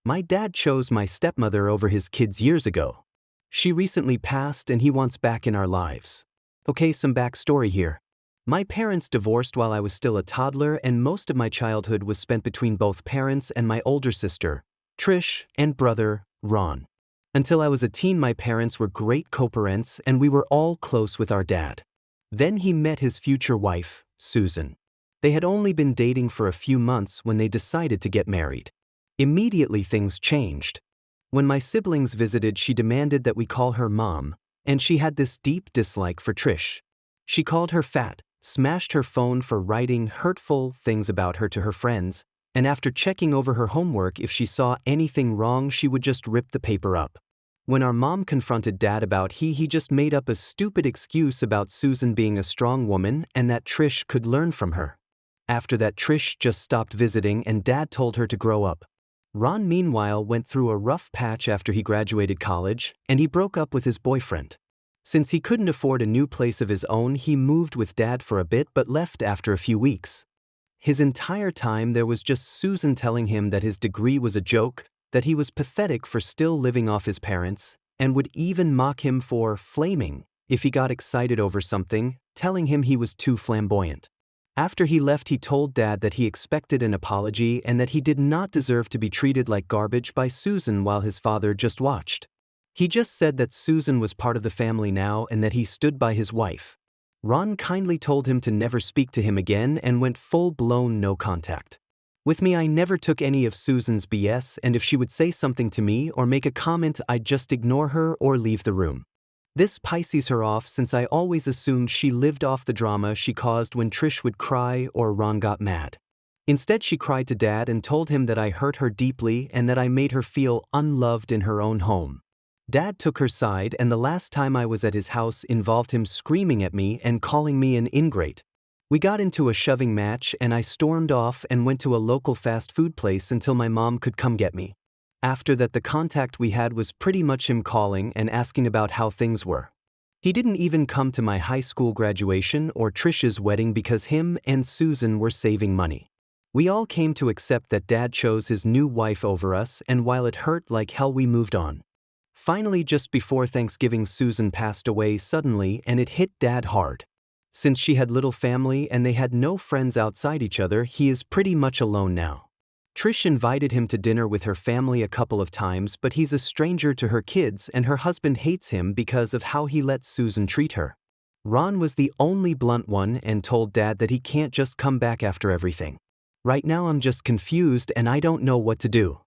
My dad chose my stepmother over his kids years ago. She recently passed and he wants back in our lives. Okay, some backstory here. My parents divorced while I was still a toddler, and most of my childhood was spent between both parents and my older sister, Trish, and brother, Ron. Until I was a teen, my parents were great co-parents and we were all close with our dad. Then he met his future wife, Susan. They had only been dating for a few months when they decided to get married. Immediately things changed. When my siblings visited, she demanded that we call her Mom, and she had this deep dislike for Trish. She called her fat, smashed her phone for writing hurtful things about her to her friends, and after checking over her homework, if she saw anything wrong, she would just rip the paper up. When our mom confronted Dad about he just made up a stupid excuse about Susan being a strong woman and that Trish could learn from her. After that, Trish just stopped visiting and Dad told her to grow up. Ron, meanwhile, went through a rough patch after he graduated college, and he broke up with his boyfriend. Since he couldn't afford a new place of his own, he moved with Dad for a bit but left after a few weeks. His entire time there was just Susan telling him that his degree was a joke, that he was pathetic for still living off his parents, and would even mock him for flaming if he got excited over something, telling him he was too flamboyant. After he left, he told Dad that he expected an apology and that he did not deserve to be treated like garbage by Susan while his father just watched. He just said that Susan was part of the family now and that he stood by his wife. Ron kindly told him to never speak to him again and went full-blown no contact. With me, I never took any of Susan's BS, and if she would say something to me or make a comment, I'd just ignore her or leave the room. This pisses her off since I always assumed she lived off the drama she caused when Trish would cry or Ron got mad. Instead, she cried to Dad and told him that I hurt her deeply and that I made her feel unloved in her own home. Dad took her side, and the last time I was at his house involved him screaming at me and calling me an ingrate. We got into a shoving match and I stormed off and went to a local fast food place until my mom could come get me. After that, the contact we had was pretty much him calling and asking about how things were. He didn't even come to my high school graduation or Trish's wedding because him and Susan were saving money. We all came to accept that Dad chose his new wife over us, and while it hurt like hell, we moved on. Finally, just before Thanksgiving, Susan passed away suddenly, and it hit Dad hard. Since she had little family and they had no friends outside each other, he is pretty much alone now. Trish invited him to dinner with her family a couple of times, but he's a stranger to her kids and her husband hates him because of how he lets Susan treat her. Ron was the only blunt one and told Dad that he can't just come back after everything. Right now I'm just confused and I don't know what to do.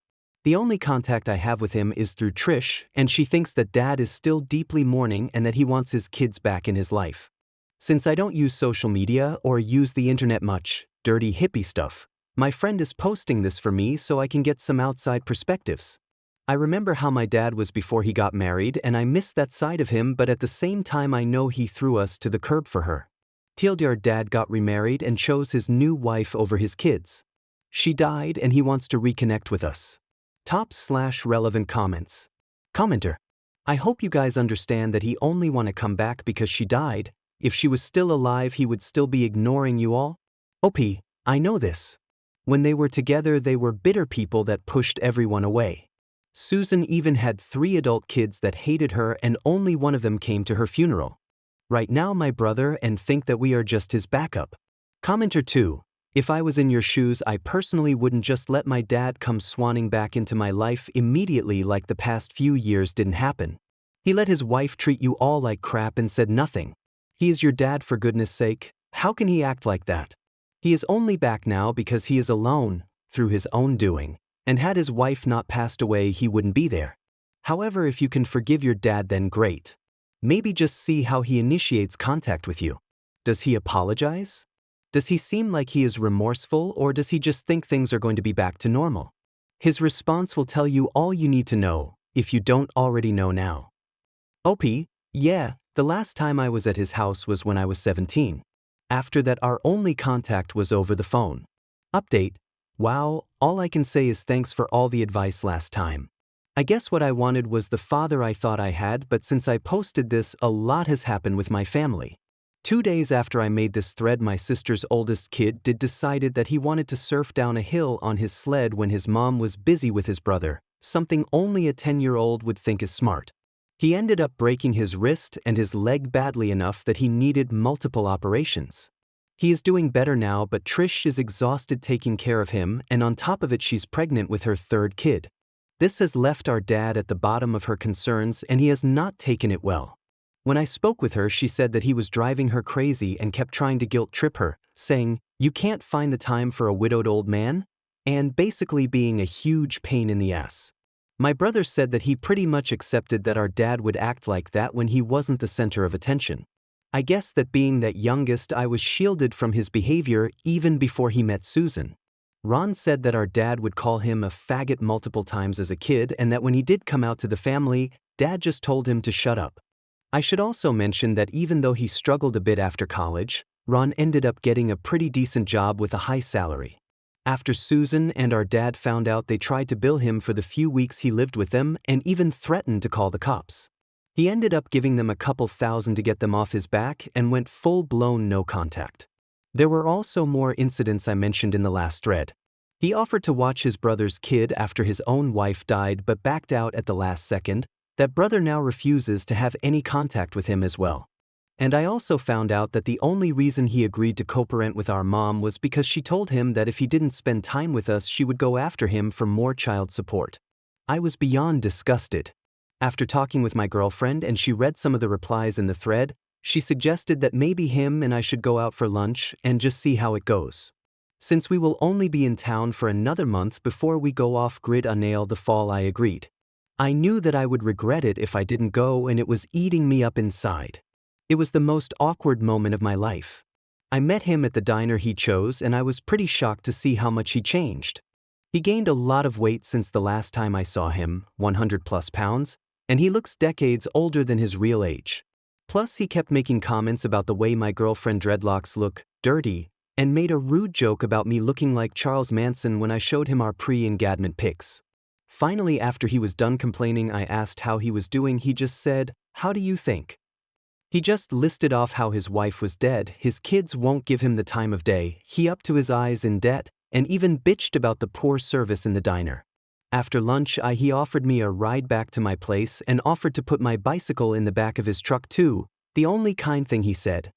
The only contact I have with him is through Trish, and she thinks that Dad is still deeply mourning and that he wants his kids back in his life. Since I don't use social media or use the internet much, dirty hippie stuff, my friend is posting this for me so I can get some outside perspectives. I remember how my dad was before he got married and I miss that side of him, but at the same time I know he threw us to the curb for her. TLDR, Dad got remarried and chose his new wife over his kids. She died and he wants to reconnect with us. Top/relevant comments. Commenter: I hope you guys understand that he only want to come back because she died. If she was still alive, he would still be ignoring you all. OP, I know this. When they were together, they were bitter people that pushed everyone away. Susan even had 3 adult kids that hated her and only one of them came to her funeral. Right now my brother and think that we are just his backup. Commenter 2. If I was in your shoes, I personally wouldn't just let my dad come swanning back into my life immediately like the past few years didn't happen. He let his wife treat you all like crap and said nothing. He is your dad, for goodness sake. How can he act like that? He is only back now because he is alone, through his own doing, and had his wife not passed away he wouldn't be there. However, if you can forgive your dad, then great. Maybe just see how he initiates contact with you. Does he apologize? Does he seem like he is remorseful, or does he just think things are going to be back to normal? His response will tell you all you need to know, if you don't already know now. OP, yeah, the last time I was at his house was when I was 17. After that, our only contact was over the phone. Update: wow, all I can say is thanks for all the advice last time. I guess what I wanted was the father I thought I had, but since I posted this, a lot has happened with my family. 2 days after I made this thread, my sister's oldest kid decided that he wanted to surf down a hill on his sled when his mom was busy with his brother, something only a 10-year-old would think is smart. He ended up breaking his wrist and his leg badly enough that he needed multiple operations. He is doing better now, but Trish is exhausted taking care of him, and on top of it she's pregnant with her third kid. This has left our dad at the bottom of her concerns, and he has not taken it well. When I spoke with her, she said that he was driving her crazy and kept trying to guilt-trip her, saying, "You can't find the time for a widowed old man?" and basically being a huge pain in the ass. My brother said that he pretty much accepted that our dad would act like that when he wasn't the center of attention. I guess that being that youngest, I was shielded from his behavior even before he met Susan. Ron said that our dad would call him a faggot multiple times as a kid, and that when he did come out to the family, Dad just told him to shut up. I should also mention that even though he struggled a bit after college, Ron ended up getting a pretty decent job with a high salary. After Susan and our dad found out, they tried to bill him for the few weeks he lived with them and even threatened to call the cops. He ended up giving them a couple thousand to get them off his back and went full-blown no contact. There were also more incidents I mentioned in the last thread. He offered to watch his brother's kid after his own wife died but backed out at the last second. That brother now refuses to have any contact with him as well. And I also found out that the only reason he agreed to co-parent with our mom was because she told him that if he didn't spend time with us, she would go after him for more child support. I was beyond disgusted. After talking with my girlfriend and she read some of the replies in the thread, she suggested that maybe him and I should go out for lunch and just see how it goes. Since we will only be in town for another month before we go off-grid on nail the fall, I agreed. I knew that I would regret it if I didn't go, and it was eating me up inside. It was the most awkward moment of my life. I met him at the diner he chose, and I was pretty shocked to see how much he changed. He gained a lot of weight since the last time I saw him, 100+ pounds, and he looks decades older than his real age. Plus, he kept making comments about the way my girlfriend dreadlocks look dirty, and made a rude joke about me looking like Charles Manson when I showed him our pre-engagement pics. Finally, after he was done complaining, I asked how he was doing. He just said, "How do you think?" He just listed off how his wife was dead, his kids won't give him the time of day, he up to his eyes in debt, and even bitched about the poor service in the diner. After lunch, he offered me a ride back to my place and offered to put my bicycle in the back of his truck too, the only kind thing he said.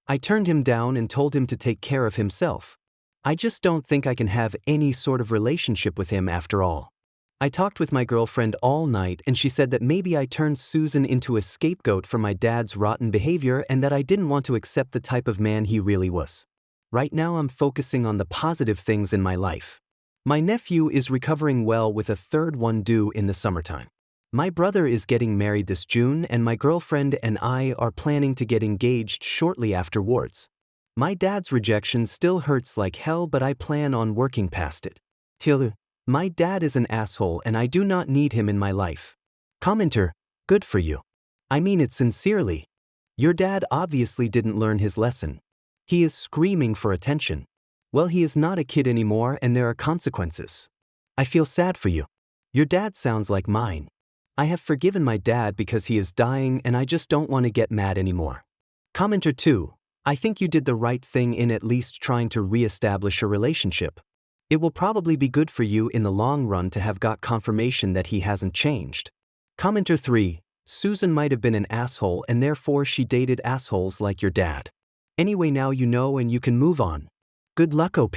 I turned him down and told him to take care of himself. I just don't think I can have any sort of relationship with him after all. I talked with my girlfriend all night, and she said that maybe I turned Susan into a scapegoat for my dad's rotten behavior and that I didn't want to accept the type of man he really was. Right now I'm focusing on the positive things in my life. My nephew is recovering well with a third one due in the summertime. My brother is getting married this June, and my girlfriend and I are planning to get engaged shortly afterwards. My dad's rejection still hurts like hell, but I plan on working past it. Till my dad is an asshole and I do not need him in my life. Commenter, good for you. I mean it sincerely. Your dad obviously didn't learn his lesson. He is screaming for attention. Well, he is not a kid anymore and there are consequences. I feel sad for you. Your dad sounds like mine. I have forgiven my dad because he is dying and I just don't want to get mad anymore. Commenter 2, I think you did the right thing in at least trying to re-establish a relationship. It will probably be good for you in the long run to have got confirmation that he hasn't changed. Commenter 3, Susan might have been an asshole and therefore she dated assholes like your dad. Anyway, now you know and you can move on. Good luck, OP.